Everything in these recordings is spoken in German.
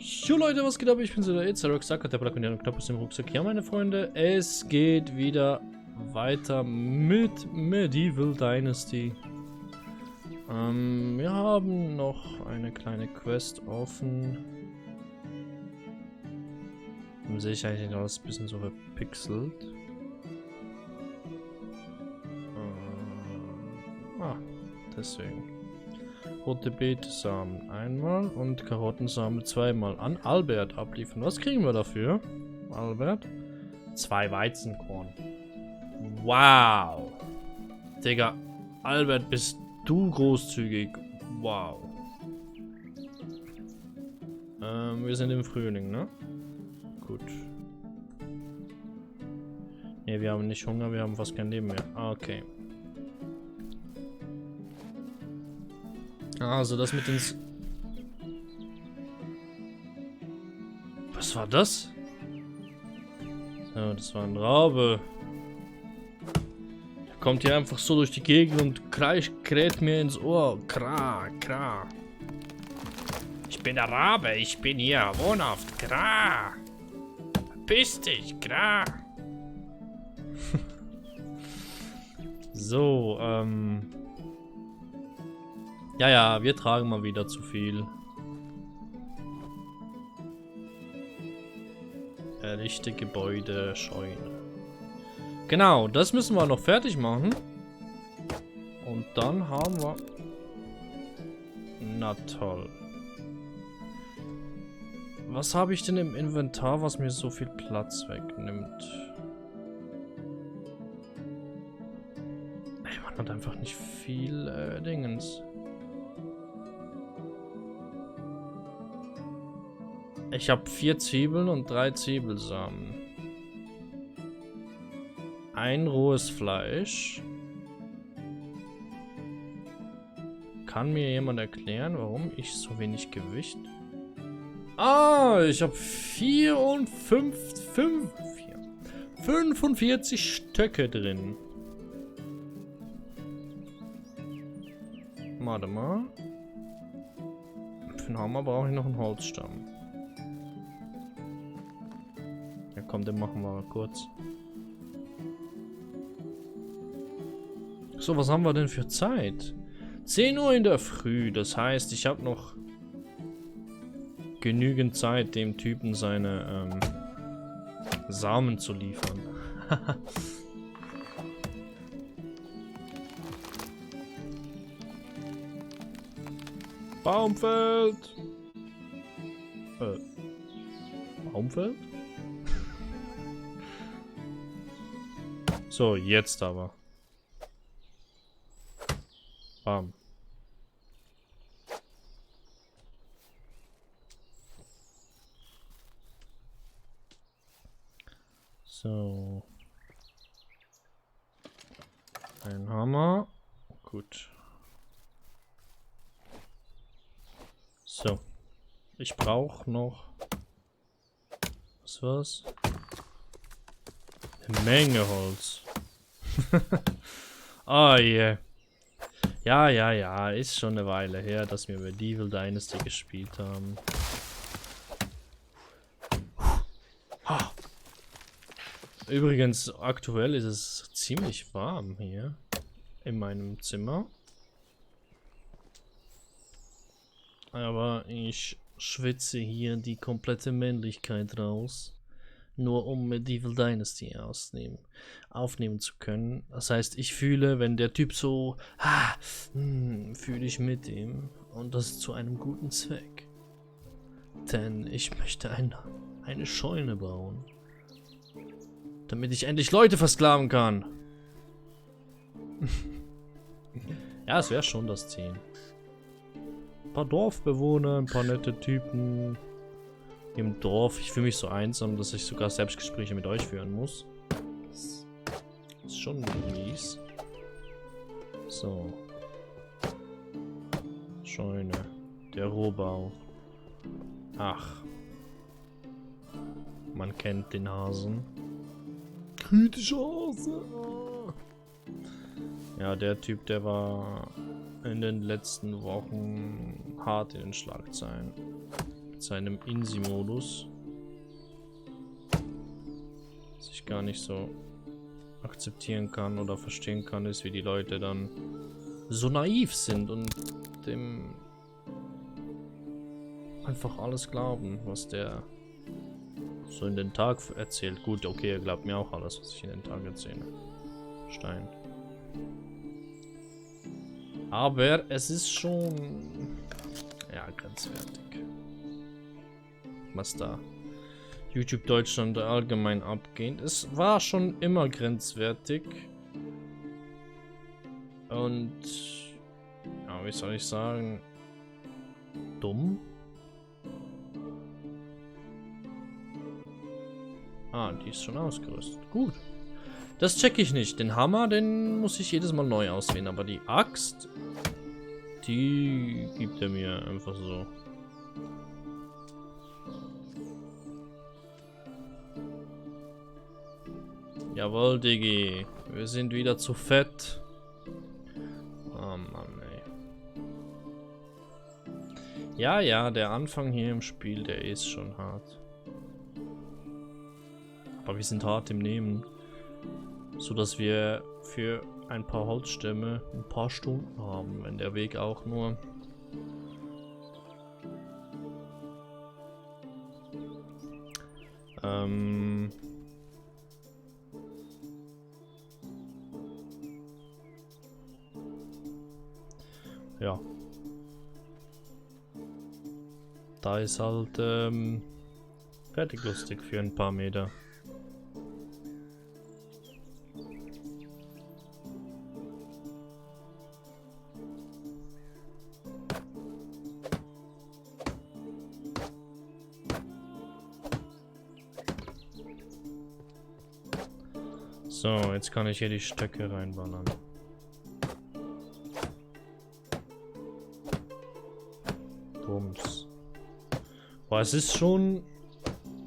Jo Leute, was geht ab? Ich bin so der Rucksack und der Blackoneer und Knopf ist im Rucksack. Ja, meine Freunde, es geht wieder weiter mit Medieval Dynasty. Wir haben noch eine kleine Quest offen. Sehe ich eigentlich alles ein bisschen so verpixelt. Deswegen. Rote Betesamen einmal und Karottensamen zweimal an Albert abliefern. Was kriegen wir dafür? Albert? 2 Weizenkorn. Wow. Digga, Albert, bist du großzügig. Wow. Wir sind im Frühling, ne? Gut. Ne, wir haben nicht Hunger, wir haben fast kein Leben mehr. Okay. Also das mit den... Was war das? So, das war ein Rabe. Der kommt hier einfach so durch die Gegend und kräht mir ins Ohr. Kra, kra. Ich bin der Rabe, ich bin hier wohnhaft. Kra. Verpiss dich, kra. So, ja, wir tragen mal wieder zu viel. Errichte Gebäude, Scheune. Genau, das müssen wir noch fertig machen. Und dann haben wir... Na toll. Was habe ich denn im Inventar, was mir so viel Platz wegnimmt? Ey, man hat einfach nicht viel Dingens. Ich habe 4 Zwiebeln und 3 Zwiebelsamen. Ein rohes Fleisch. Kann mir jemand erklären, warum ich so wenig Gewicht... Ah, ich habe 45 Stöcke drin. Warte mal. Für den Hammer brauche ich noch einen Holzstamm. Ja komm, den machen wir mal kurz. So, was haben wir denn für Zeit? 10 Uhr in der Früh, das heißt, ich habe noch genügend Zeit, dem Typen seine Samen zu liefern. Baumfeld! Baumfeld? So, jetzt aber. Bam. So. Ein Hammer. Gut. So. Ich brauche noch... Was war's? Eine Menge Holz. Oh yeah. Ja. Ist schon eine Weile her, dass wir Medieval Dynasty gespielt haben. Übrigens, aktuell ist es ziemlich warm hier in meinem Zimmer. Aber ich schwitze hier die komplette Männlichkeit raus. Nur um Medieval Dynasty aufnehmen zu können. Das heißt, ich fühle, wenn der Typ so... fühle ich mit ihm. Und das zu einem guten Zweck. Denn ich möchte eine Scheune bauen. Damit ich endlich Leute versklaven kann. Ja, es wäre schon das Ziel. Ein paar Dorfbewohner, ein paar nette Typen im Dorf. Ich fühle mich so einsam, dass ich sogar Selbstgespräche mit euch führen muss. Das ist schon mies. So. Scheune. Der Rohbau. Ach. Man kennt den Hasen. Kritische Hase. Ja, der Typ, der war in den letzten Wochen hart in den Schlagzeilen. mit seinem Insi-Modus. Was ich gar nicht so akzeptieren kann oder verstehen kann, ist, wie die Leute dann so naiv sind und dem einfach alles glauben, was der so in den Tag erzählt. Gut, okay, er glaubt mir auch alles, was ich in den Tag erzähle. Stein. Aber es ist schon, ja, grenzwertig, was da YouTube Deutschland allgemein abgeht. Es war schon immer grenzwertig. Und, ja, wie soll ich sagen, dumm? Ah, die ist schon ausgerüstet. Gut. Das check ich nicht. Den Hammer, den muss ich jedes Mal neu auswählen. Aber die Axt, die gibt er mir einfach so. Jawohl, Diggi. Wir sind wieder zu fett. Oh Mann, ey. Ja, ja, der Anfang hier im Spiel, der ist schon hart. Aber wir sind hart im Nehmen. So dass wir für ein paar Holzstämme ein paar Stunden haben, wenn der Weg auch nur ja, da ist halt fertig lustig für ein paar Meter. So, jetzt kann ich hier die Stöcke reinballern. Bums. Boah, es ist schon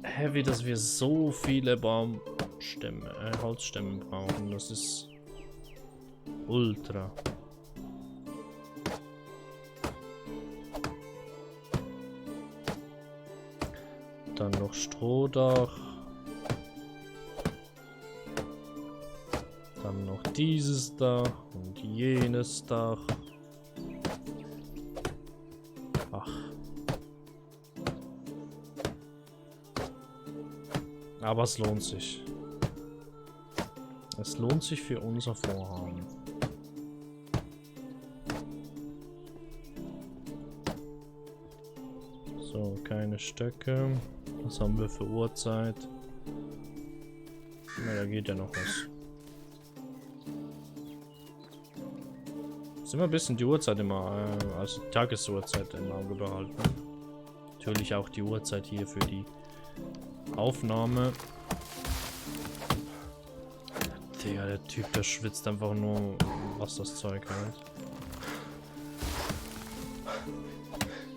heavy, dass wir so viele Baumstämme, Holzstämme brauchen. Das ist ultra. Dann noch Strohdach. Dann noch dieses Dach und jenes Dach. Ach. Aber es lohnt sich. Es lohnt sich für unser Vorhaben. So, keine Stöcke. Was haben wir für Uhrzeit? Na, da geht ja noch was. Immer ein bisschen die Uhrzeit immer, also die Tagesuhrzeit im Auge behalten. Natürlich auch die Uhrzeit hier für die Aufnahme. Digga, der Typ, der schwitzt einfach nur, was das Zeug hält.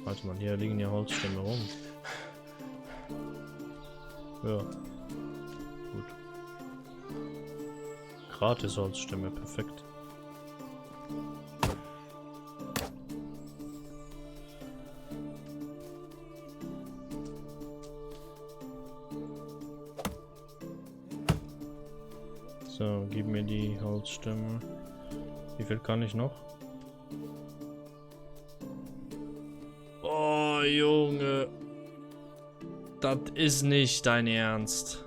Warte mal, hier liegen ja Holzstämme rum. Ja. Gut. Gratis Holzstämme, perfekt. So, gib mir die Holzstämme. Wie viel kann ich noch? Oh, Junge. Das ist nicht dein Ernst.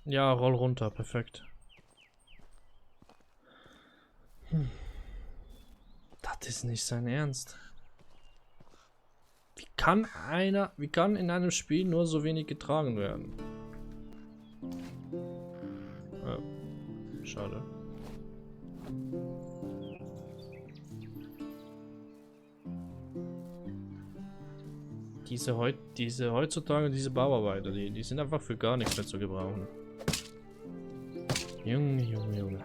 Ja, roll runter, perfekt. Das ist nicht sein Ernst. Wie kann in einem Spiel nur so wenig getragen werden? Ja, schade. Diese heutzutage, diese Bauarbeiter, die sind einfach für gar nichts mehr zu gebrauchen. Junge, Junge, Junge.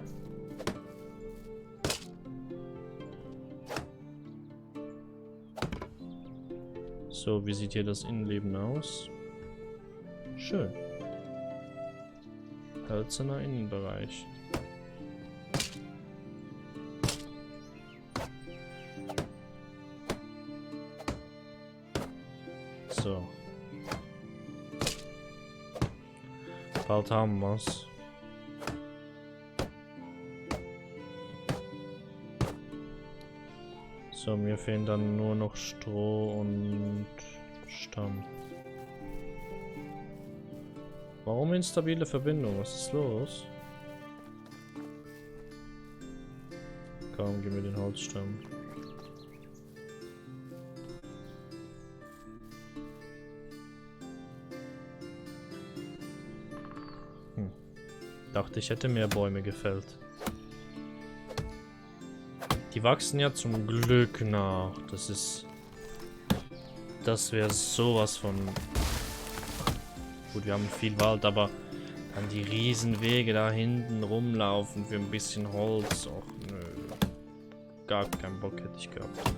So, wie sieht hier das Innenleben aus? Schön. Hölzerner Innenbereich. So. Bald haben wir's. So, mir fehlen dann nur noch Stroh und Stamm. Warum instabile Verbindung? Was ist los? Komm, gib mir den Holzstamm. Dachte, ich hätte mehr Bäume gefällt. Die wachsen ja zum Glück nach. Das wäre sowas von... Gut, wir haben viel Wald, aber dann die Riesenwege da hinten rumlaufen für ein bisschen Holz. Och, nö. Gar keinen Bock hätte ich gehabt.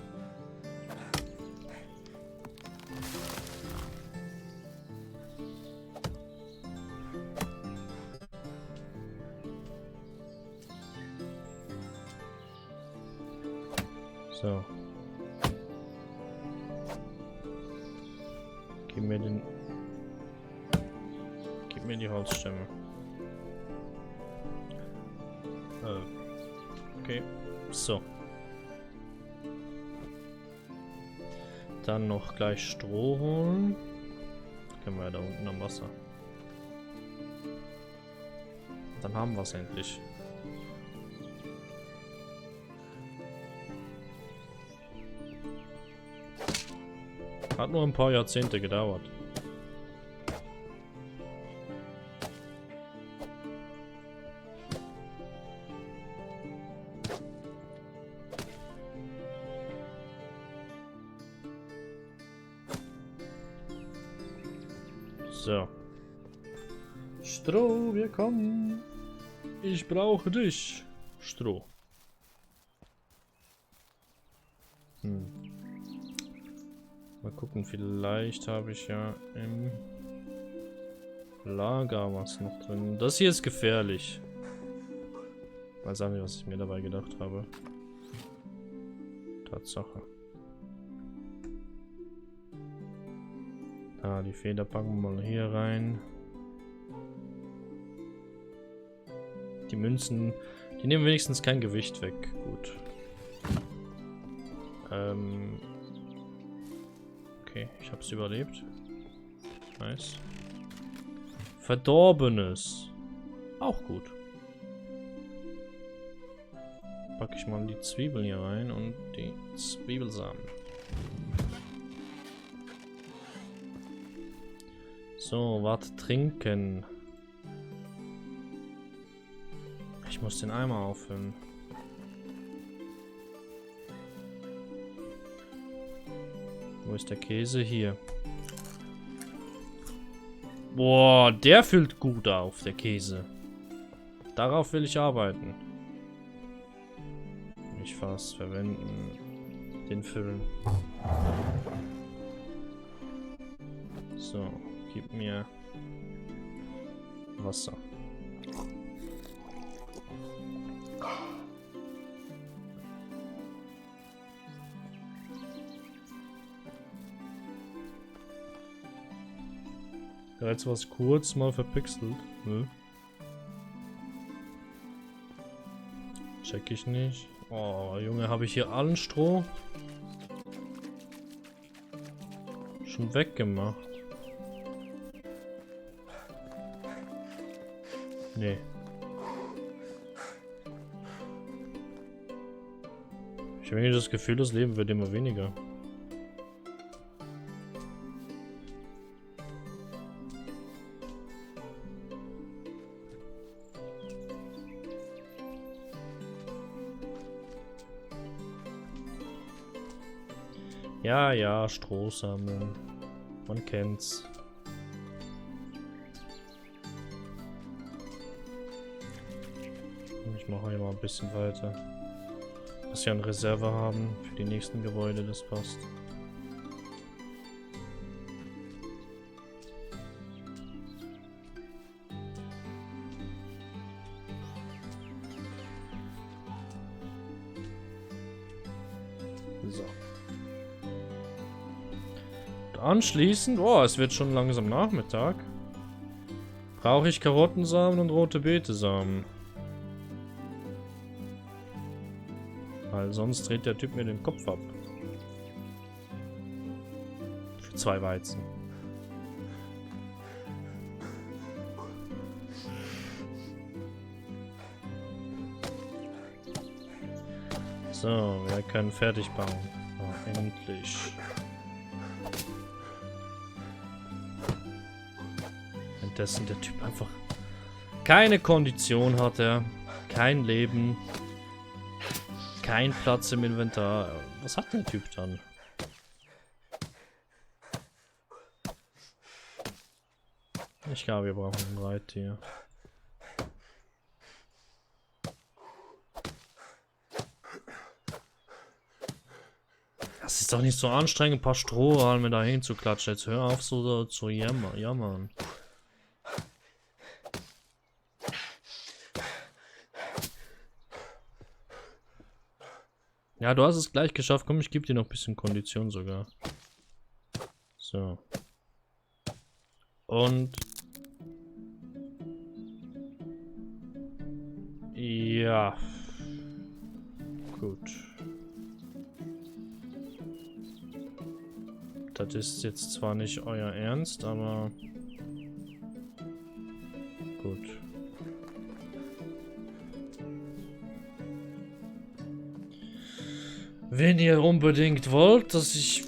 So. Gib mir die Holzstämme. Okay. So. Dann noch gleich Stroh holen. Können wir ja da unten am Wasser. Dann haben wir es endlich. Hat nur ein paar Jahrzehnte gedauert. So. Stroh, wir kommen. Ich brauche dich. Stroh. Mal gucken, vielleicht habe ich ja im Lager was noch drin. Das hier ist gefährlich. Mal sagen, was ich mir dabei gedacht habe. Tatsache. Da, die Feder packen wir mal hier rein. Die Münzen, die nehmen wenigstens kein Gewicht weg. Gut. Okay, ich hab's überlebt. Nice. Verdorbenes. Auch gut. Packe ich mal die Zwiebeln hier rein und die Zwiebelsamen. So, warte, trinken. Ich muss den Eimer auffüllen. Wo ist der Käse? Hier. Boah, der füllt gut auf, der Käse. Darauf will ich arbeiten. Nicht was verwenden. Den füllen. So, gib mir Wasser. Jetzt war es kurz mal verpixelt. Nö. Check ich nicht. Oh, Junge, habe ich hier allen Stroh schon weggemacht? Nee. Ich habe irgendwie das Gefühl, das Leben wird immer weniger. Ja, ja, Stroh sammeln. Man kennt's. Ich mache hier mal ein bisschen weiter. Dass wir eine Reserve haben für die nächsten Gebäude, das passt. So. Und anschließend, oh, es wird schon langsam Nachmittag. Brauche ich Karottensamen und rote Betesamen. Weil sonst dreht der Typ mir den Kopf ab. Für 2 Weizen. So, wir können fertig bauen. Oh, endlich. Währenddessen der Typ einfach keine Kondition hat, er. Kein Leben. Kein Platz im Inventar. Was hat der Typ dann? Ich glaube, wir brauchen ein Reittier. Das ist doch nicht so anstrengend, ein paar Strohhalme da hinzuklatschen. Jetzt hör auf so zu jammern. Ja, du hast es gleich geschafft. Komm, ich gebe dir noch ein bisschen Kondition sogar. So. Und... ja. Gut. Das ist jetzt zwar nicht euer Ernst, aber... gut. Wenn ihr unbedingt wollt, dass ich...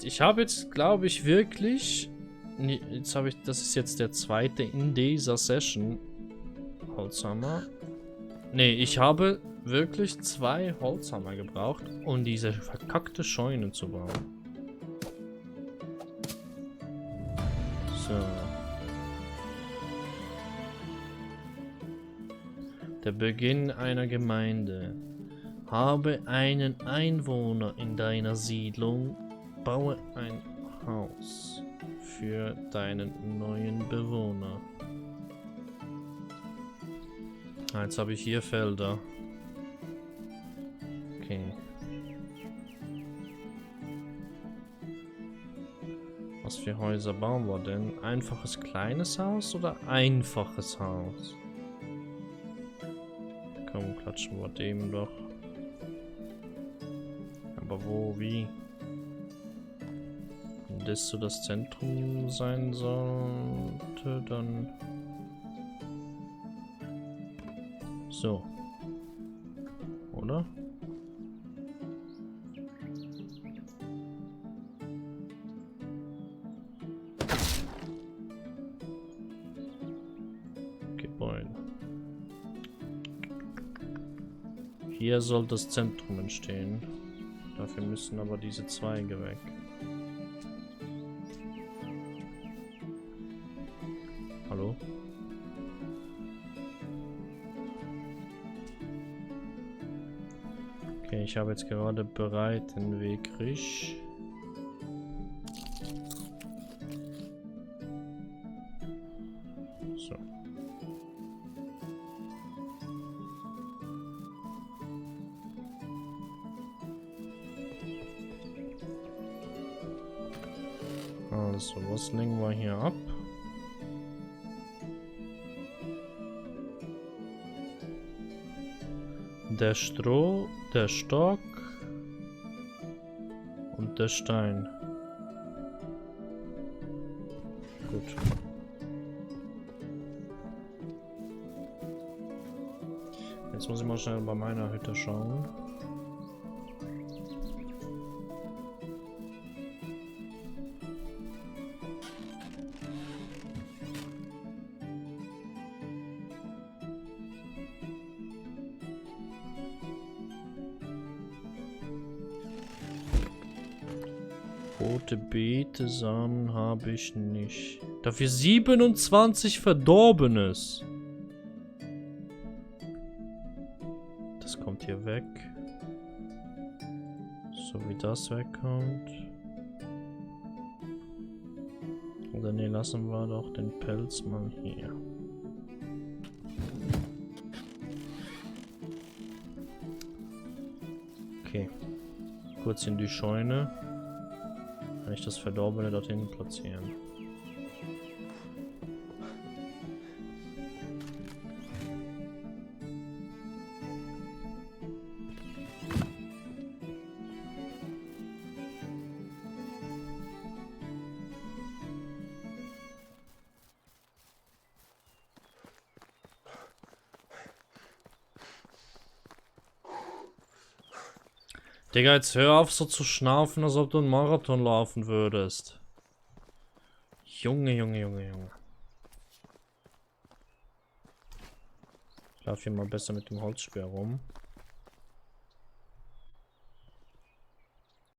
Ich habe jetzt, glaube ich, wirklich... Jetzt habe ich... Das ist jetzt der zweite in dieser Session. Holzhammer. Nee, ich habe wirklich 2 Holzhammer gebraucht, um diese verkackte Scheune zu bauen. So. Der Beginn einer Gemeinde. Habe einen Einwohner in deiner Siedlung. Baue ein Haus für deinen neuen Bewohner. Jetzt habe ich hier Felder. Okay. Was für Häuser bauen wir denn? Einfaches kleines Haus oder einfaches Haus? Komm, klatschen wir dem doch. Aber wo, wie? Wenn das so das Zentrum sein sollte, dann... so. Oder? Gebäude. Hier soll das Zentrum entstehen. Dafür müssen aber diese Zweige weg. Hallo? Okay, ich habe jetzt gerade bereit den Weg risch. So. Also, was legen wir hier ab? Der Stroh, der Stock und der Stein. Gut. Jetzt muss ich mal schnell bei meiner Hütte schauen. Rote Betesamen habe ich nicht. Dafür 27 Verdorbenes. Das kommt hier weg. So wie das wegkommt. Oder ne, lassen wir doch den Pelz mal hier. Okay. kurz in die Scheune. Kann ich das Verdorbene dorthin platzieren. Digga, jetzt hör auf so zu schnaufen, als ob du einen Marathon laufen würdest. Junge, Junge, Junge, Junge. Ich laufe hier mal besser mit dem Holzspeer rum.